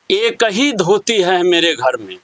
एक ही धोती है मेरे घर में,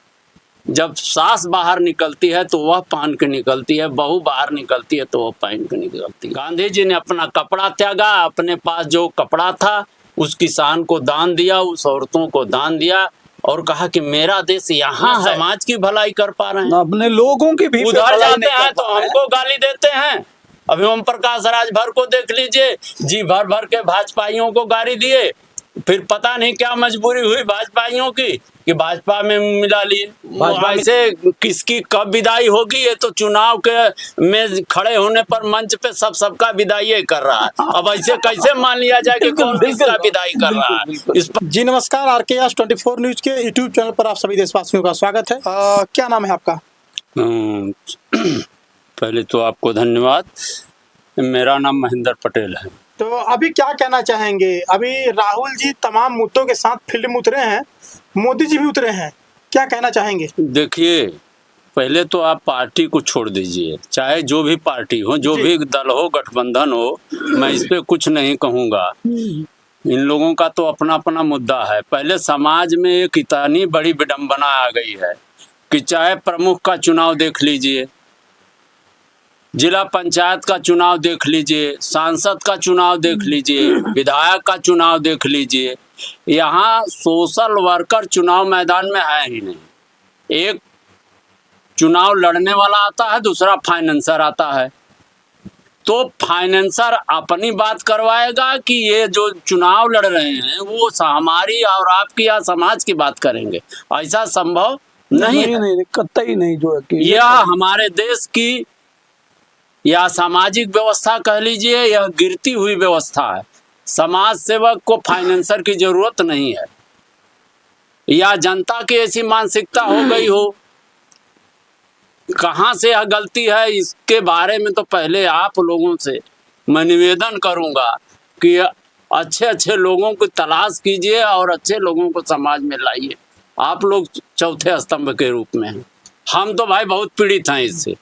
जब सास बाहर निकलती है तो वह पहन के निकलती है, बहू बाहर निकलती है तो वह पहन के निकलती है। गांधी जी ने अपना कपड़ा त्यागा, अपने पास जो कपड़ा था उस किसान को दान दिया, उस औरतों को दान दिया और कहा कि मेरा देश यहाँ है। समाज की भलाई कर पा रहे हैं, अपने लोगों की भी उधर जाते हैं तो हमको गाली देते हैं। अभी ओम प्रकाश राजभर को देख लीजिए, जी भर भर के भाजपाइयों को गाली दिए, फिर पता नहीं क्या मजबूरी हुई भाजपाइयों की कि भाजपा में मिला लिए। भाजपा से किसकी कब विदाई होगी, ये तो चुनाव के में खड़े होने पर मंच पे सबका विदाई कर रहा है। अब ऐसे कैसे मान लिया जाए कि कौन किसका विदाई कर रहा है। जी नमस्कार, RKS 24 न्यूज के यूट्यूब चैनल पर आप सभी देशवासियों का स्वागत है। क्या नाम है आपका? पहले तो आपको धन्यवाद। मेरा नाम महेंद्र पटेल है। तो अभी क्या कहना चाहेंगे? अभी राहुल जी तमाम मुद्दों के साथ फील्ड में उतरे हैं, मोदी जी भी उतरे हैं, क्या कहना चाहेंगे? देखिए, पहले तो आप पार्टी को छोड़ दीजिए, चाहे जो भी पार्टी हो, जो भी दल हो, गठबंधन हो, मैं इस पे कुछ नहीं कहूँगा। इन लोगों का तो अपना अपना मुद्दा है। पहले समाज में एक इतनी बड़ी विडंबना आ गई है कि चाहे प्रमुख का चुनाव देख लीजिए, जिला पंचायत का चुनाव देख लीजिए, सांसद का चुनाव देख लीजिए, विधायक का चुनाव देख लीजिए, यहाँ सोशल वर्कर चुनाव मैदान में है ही नहीं। एक चुनाव लड़ने वाला आता है, दूसरा फाइनेंसर आता है। तो फाइनेंसर अपनी बात करवाएगा कि ये जो चुनाव लड़ रहे हैं वो हमारी और आपकी या समाज की बात करेंगे? ऐसा संभव नहीं, कतई नहीं। जो है यह हमारे देश की या सामाजिक व्यवस्था कह लीजिए, यह गिरती हुई व्यवस्था है। समाज सेवक को फाइनेंसर की जरूरत नहीं है, या जनता की ऐसी मानसिकता हो गई हो। कहाँ से यह गलती है, इसके बारे में तो पहले आप लोगों से मैं निवेदन करूंगा कि अच्छे अच्छे लोगों को तलाश कीजिए और अच्छे लोगों को समाज में लाइए। आप लोग चौथे स्तंभ के रूप में हैं। हम तो भाई बहुत पीड़ित हैं इससे,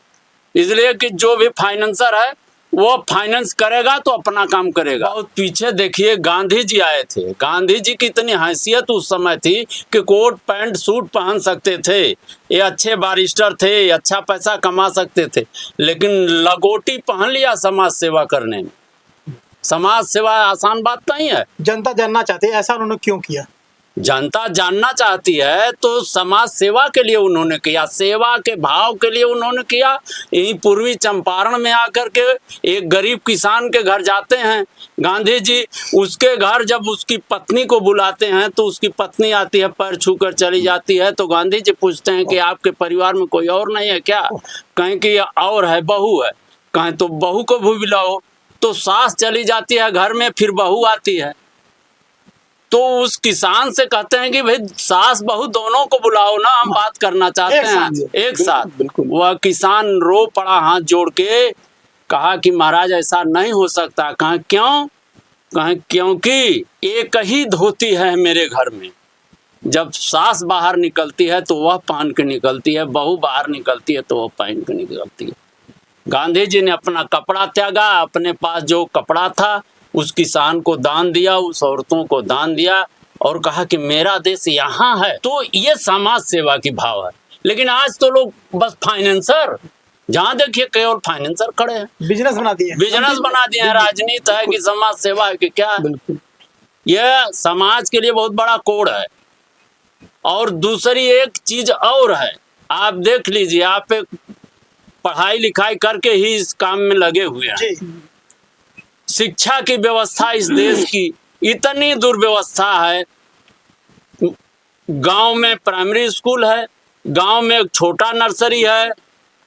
इसलिए कि जो भी फाइनेंसर है वो फाइनेंस करेगा तो अपना काम करेगा। बहुत पीछे देखिए, गांधी जी आए थे। गांधी जी की इतनी हैसियत उस समय थी कि कोट पैंट सूट पहन सकते थे, ये अच्छे बारिस्टर थे, अच्छा पैसा कमा सकते थे, लेकिन लगोटी पहन लिया समाज सेवा करने में। समाज सेवा आसान बात नहीं है। जनता जानना चाहती है ऐसा उन्होंने क्यों किया? जनता जानना चाहती है तो समाज सेवा के लिए उन्होंने किया, सेवा के भाव के लिए उन्होंने किया। यही पूर्वी चंपारण में आकर के एक गरीब किसान के घर जाते हैं गांधी जी, उसके घर जब उसकी पत्नी को बुलाते हैं तो उसकी पत्नी आती है, पैर छूकर चली जाती है। तो गांधी जी पूछते हैं कि आपके परिवार में कोई और नहीं है क्या? कहें कि और है, बहू है। कहें तो बहू को भी बुलाओ। तो सास चली जाती है घर में, फिर बहू आती है। तो उस किसान से कहते हैं कि भाई सास बहू दोनों को बुलाओ ना, हम बात करना चाहते हैं एक साथ। वह किसान रो पड़ा हाथ जोड़ के, कहा कि महाराज ऐसा नहीं हो सकता। कहा क्यों? कहा क्योंकि एक ही धोती है मेरे घर में, जब सास बाहर निकलती है तो वह पहन के निकलती है, बहू बाहर निकलती है तो वह पहन के निकलती है। गांधी जी ने अपना कपड़ा त्यागा, अपने पास जो कपड़ा था उस किसान को दान दिया, उस औरतों को दान दिया और कहा कि मेरा देश यहाँ है। तो ये समाज सेवा की भाव है। लेकिन आज तो लोग बस फाइनेंसर, जहाँ देखिए केवल फाइनेंसर खड़े हैं, बिजनेस बना दिए, बिजनेस बना दिए हैं। राजनीति है कि समाज सेवा है कि क्या है? यह समाज के लिए बहुत बड़ा कोड़ है। और दूसरी एक चीज और है, आप देख लीजिए, आप पढ़ाई लिखाई करके ही इस काम में लगे हुए हैं। शिक्षा की व्यवस्था इस देश की इतनी दुर्व्यवस्था है। गांव में प्राइमरी स्कूल है, गांव में एक छोटा नर्सरी है,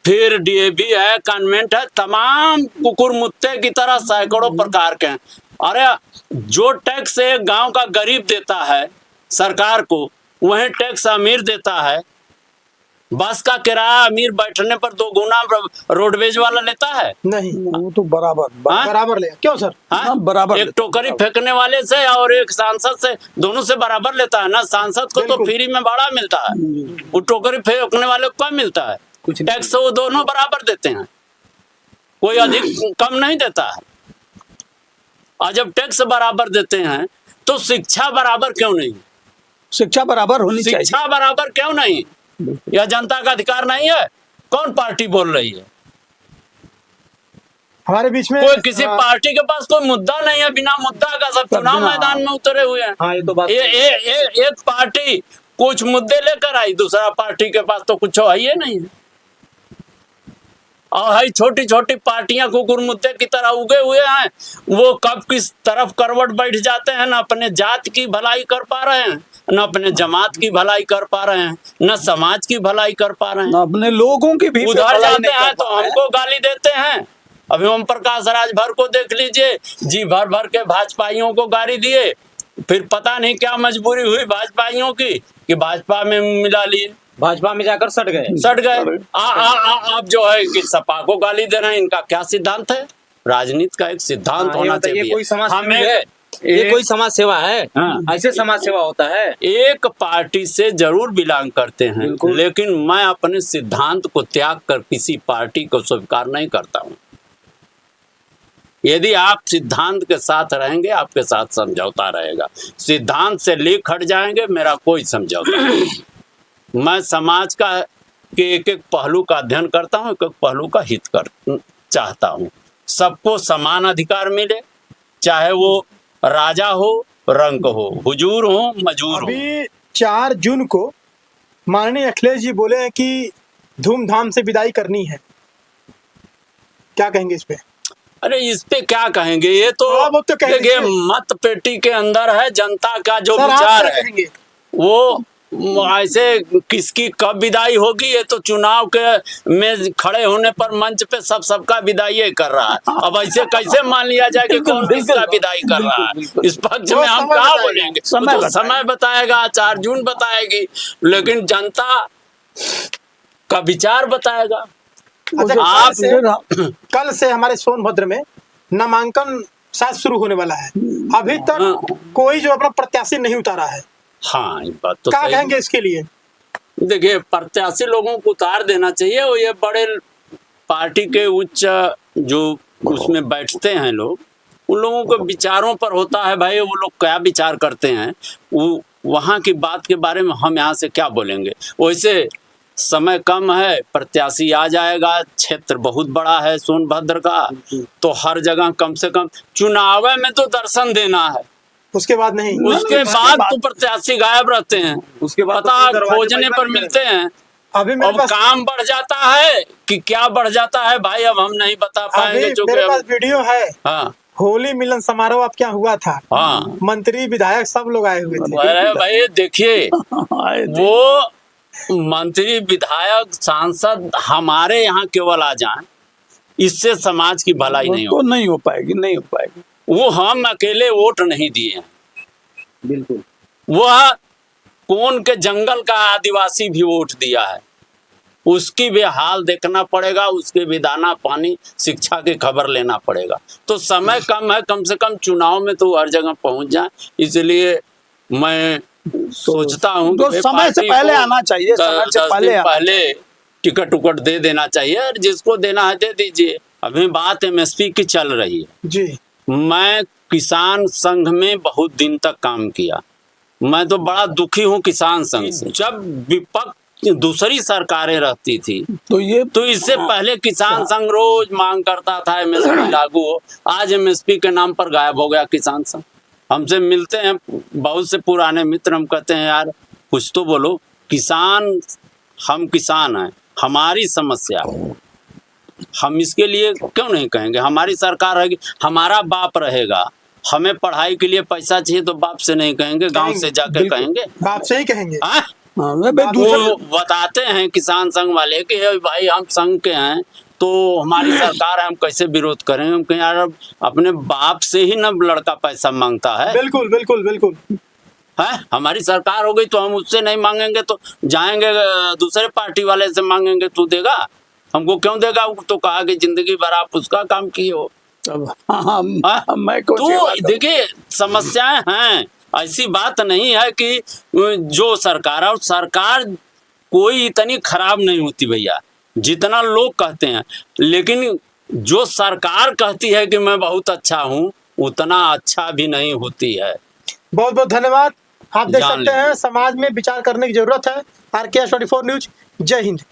फिर DAV है, कॉन्वेंट है, तमाम कुकुर मुत्ते की तरह सैकड़ों प्रकार के हैं। अरे जो टैक्स एक गांव का गरीब देता है सरकार को, वही टैक्स अमीर देता है। बस का किराया अमीर बैठने पर 2 गुना रोडवेज वाला लेता है? नहीं, वो तो बराबर ले। क्यों सर? बराबर। एक टोकरी फेंकने वाले से और एक सांसद से, दोनों से बराबर लेता है ना। सांसद को तो फ्री में भाड़ा मिलता है, वो टोकरी फेंकने वाले को कम मिलता है। टैक्स वो दोनों बराबर देते हैं, कोई अधिक कम नहीं देता है। और जब टैक्स बराबर देते हैं तो शिक्षा बराबर क्यों नहीं? शिक्षा बराबर होनी चाहिए। शिक्षा बराबर क्यों नहीं? यह जनता का अधिकार नहीं है? कौन पार्टी बोल रही है? हमारे बीच में कोई किसी पार्टी के पास कोई मुद्दा नहीं है, बिना मुद्दा का सब चुनाव मैदान में उतरे हुए हैं। हाँ, ये तो बात एक पार्टी कुछ मुद्दे लेकर आई, दूसरा पार्टी के पास तो कुछ है ही नहीं है। और है छोटी छोटी पार्टियां कुकुर मुद्दे की तरह उगे हुए हैं, वो कब किस तरफ करवट बैठ जाते हैं, न अपने जात की भलाई कर पा रहे हैं, न अपने जमात की भलाई कर पा रहे हैं, न समाज की भलाई कर पा रहे हैं, ना अपने लोगों की भी उधर भलाई जाते नहीं हैं कर तो पा रहे हैं। हमको गाली देते हैं। अभी ओम प्रकाश राजभर को देख लीजिए, जी भर भर के भाजपाइयों को गाली दिए, फिर पता नहीं क्या मजबूरी हुई भाजपाइयों की कि भाजपा में मिला लिए, भाजपा में जाकर सट गए। आप जो है कि सपा को गाली दे रहे हैं। इनका क्या सिद्धांत है? राजनीति का एक सिद्धांत हाँ, होना ये चाहिए। कोई समाज हमें है, ये कोई समाज सेवा है? हाँ। ऐसे समाज सेवा होता है? एक पार्टी से जरूर बिलोंग करते हैं, बिल्कुल। लेकिन मैं अपने सिद्धांत को त्याग कर किसी पार्टी को स्वीकार नहीं करता हूँ। यदि आप सिद्धांत के साथ रहेंगे, आपके साथ समझौता रहेगा। सिद्धांत से लेख हट जाएंगे, मेरा कोई समझौता नहीं। मैं समाज का के एक एक पहलू का अध्ययन करता हूँ, एक एक पहलू का हित कर चाहता हूँ। सबको समान अधिकार मिले, चाहे वो राजा हो, रंक हो, हुजूर हो, मजूर हो। अभी 4 जून को माननीय अखिलेश जी बोले हैं कि धूमधाम से विदाई करनी है, क्या कहेंगे इस पे? अरे इस पे क्या कहेंगे? ये तो हाँ, वो तो कह देखिए, दीजिए। मत पेटी के अंदर है जनता का जो सर, आप विचार क्या है, कहेंगे? वो ऐसे किसकी कब विदाई होगी, ये तो चुनाव के में खड़े होने पर मंच पे सबका विदाई कर रहा है। अब ऐसे कैसे मान लिया जाए कि कौन किसका विदाई कर रहा है? इस पक्ष में हम क्या बोलेंगे? वो तो समय बताएगा, 4 जून बताएगी, लेकिन जनता का विचार बताएगा। अच्छा, आप कल से हमारे सोनभद्र में नामांकन शायद शुरू होने वाला है। अभी तक कोई जो अपना प्रत्याशी नहीं उतारा है, हाँ, ये बात तो क्या सही कहेंगे इसके लिए? देखिए, प्रत्याशी लोगों को उतार देना चाहिए। और ये बड़े पार्टी के उच्च जो उसमें बैठते हैं लोग, उन लोगों के विचारों पर होता है भाई, वो लोग क्या विचार करते हैं, वो वहाँ की बात के बारे में हम यहाँ से क्या बोलेंगे। वैसे समय कम है, प्रत्याशी आ जाएगा, क्षेत्र बहुत बड़ा है सोनभद्र का, तो हर जगह कम से कम चुनाव में तो दर्शन देना है, उसके बाद नहीं। उसके बाद तो प्रत्याशी गायब रहते हैं, उसके बाद तो पता दरवाजे खोजने पर मिलते हैं। अभी मेरे अब पास काम बढ़ जाता है कि क्या बढ़ जाता है भाई, अब हम नहीं बता पाएंगे, अभी जो मेरे पास वीडियो है। हाँ होली मिलन समारोह आपके यहाँ हुआ था, हाँ, मंत्री विधायक सब लोग आए हुए थे। अरे भाई देखिए, वो मंत्री विधायक सांसद हमारे यहाँ केवल आ जाएं, इससे समाज की भलाई नहीं तो हो। नहीं हो पाएगी, नहीं हो पाएगी। वो हम अकेले वोट नहीं दिए हैं, बिल्कुल। वह कौन के जंगल का आदिवासी भी वोट दिया है, उसकी भी हाल देखना पड़ेगा, उसके भी दाना पानी शिक्षा की खबर लेना पड़ेगा। तो समय कम है, कम से कम चुनाव में तो हर जगह पहुंच जाए। इसलिए मैं सोचता हूँ तो समय से पहले आना चाहिए, समय से पहले टिकट उकट दे देना चाहिए, और जिसको देना है दे दीजिए। अभी बात MSP की चल रही है। जी, मैं किसान संघ में बहुत दिन तक काम किया, मैं तो बड़ा दुखी हूँ किसान संघ से। जब विपक्ष दूसरी सरकारें रहती थी तो इससे पहले किसान संघ रोज मांग करता था MSP लागू हो। आज MSP के नाम पर गायब हो गया किसान संघ। हमसे मिलते हैं बहुत से पुराने मित्र, हम कहते हैं यार कुछ तो बोलो, किसान, हम किसान हैं, हमारी समस्या, हम इसके लिए क्यों नहीं कहेंगे? हमारी सरकार रहेगी, हमारा बाप रहेगा, हमें पढ़ाई के लिए पैसा चाहिए तो बाप से नहीं कहेंगे, गांव से जाकर कहेंगे, बाप से ही कहेंगे। हाँ? दूसरा वो बताते हैं किसान संघ वाले कि भाई हम संघ के हैं तो हमारी सरकार है, हम कैसे विरोध करेंगे। हम कहें यार अपने बाप से ही ना लड़का पैसा मांगता है। बिल्कुल बिल्कुल बिल्कुल है, हमारी सरकार हो गई तो हम उससे नहीं मांगेंगे तो जाएंगे दूसरे पार्टी वाले से मांगेंगे, तू देगा, हमको क्यों देगा? वो तो कहा कि जिंदगी भर आप उसका काम किए हो। मैं तो देखिए समस्याएं हैं, ऐसी बात नहीं है कि जो सरकार है, और सरकार कोई इतनी खराब नहीं होती भैया जितना लोग कहते हैं, लेकिन जो सरकार कहती है कि मैं बहुत अच्छा हूँ, उतना अच्छा भी नहीं होती है। बहुत बहुत धन्यवाद। आप देख जान सकते लीजिए। हैं समाज में विचार करने की जरूरत है। RKS 24 न्यूज, जय हिंद।